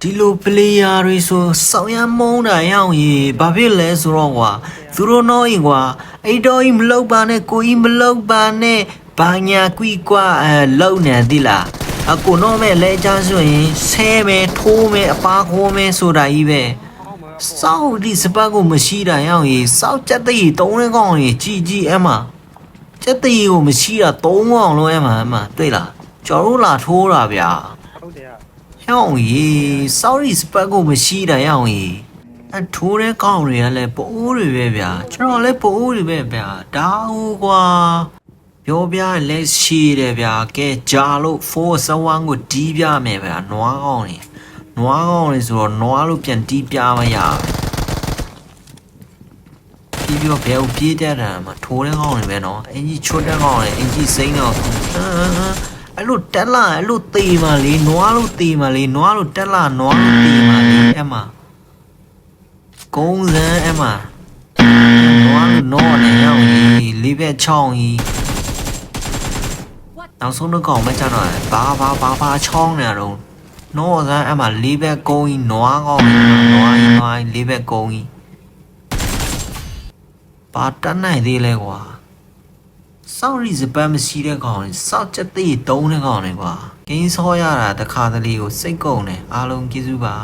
ဒီလိုပလေယာတွေဆိုစောင်းရမုန်းတာရအောင်ရေဘာဖြစ်လဲဆိုတော့ကွာသူတို့တော့ရင်ကွာအဲ့တော့ကြီးမလောက်ပါနဲ့ကိုကြီးမလောက်ပါနဲ့ဘာညာကွီကွာလုံနေသီလားအကိုတော့မဲ့လဲချဆိုရင်ဆဲမယ်ထိုးမယ်အပါခိုးမယ်ဆိုတာကြီးပဲစောက်ဒီစပတ်ကိုမရှိတာရအောင်ရေစောက်ချက်တည်းတုံးရကောင်းရေကြီးအမချက်တည်းကိုမရှိတာ3ကောင်လုံးအမတွေ့လားကျော်တို့လာထိုးတာဗျာဟုတ်တယ်อ่ะ ဟောင်းရေစောက်ရီစပတ်ကိုမရှိတာရအောင်ရေအထိုးတဲ့ကောင်းတွေကလည်းပိုးတွေပဲဗျာကျွန်တော်လည်းပိုးတွေပဲဗျာဒါဟုတ်ကွာပြောပြလက်ရှိတယ်ဗျာကဲဂျာလို့471ကိုတီးပြမယ်ဗျာနွားကောင်းနေဆိုတော့နွားလို့ပြန်တီးပြမရဘူးပြီးတော့ဘယ်ကိုပြေးတတ်တာမှာထိုးတဲ့ကောင်းတွေပဲနော်အင်ကြီးချွတ်တဲ့ကောင်းတွေအင်ကြီးစိမ့်တော့အဲ့လိုတက်လာအဲ့လိုတေးမှလေနွားလို့တေးမှလေနွားလို့တက်လာနွားလို့တေးမှလေအဲ့မှာကုန်းစမ်းအဲ့မှာနွားလို့နောနေရောက်ကြီးလေးဘက်ချောင်းကြီးနောက်ဆုံးတော့ကောင်မကြတော့ဘာချောင်းနေတော့နောစမ်းအဲ့မှာလေးဘက်ကုန်းကြီးနွားကောင်းနွားလေးဘက်ကုန်းကြီးဘာတက်နိုင်သေးလဲကွာစောက်ရီစပတ်မရှိတဲ့ကောင်တွေစောက်ချက်သေးတုံးတဲ့ကောင်တွေကွာဂိမ်းဆောရတာတခါတလေကိုစိတ်ကုန်တယ်အားလုံးကျေးဇူးပါ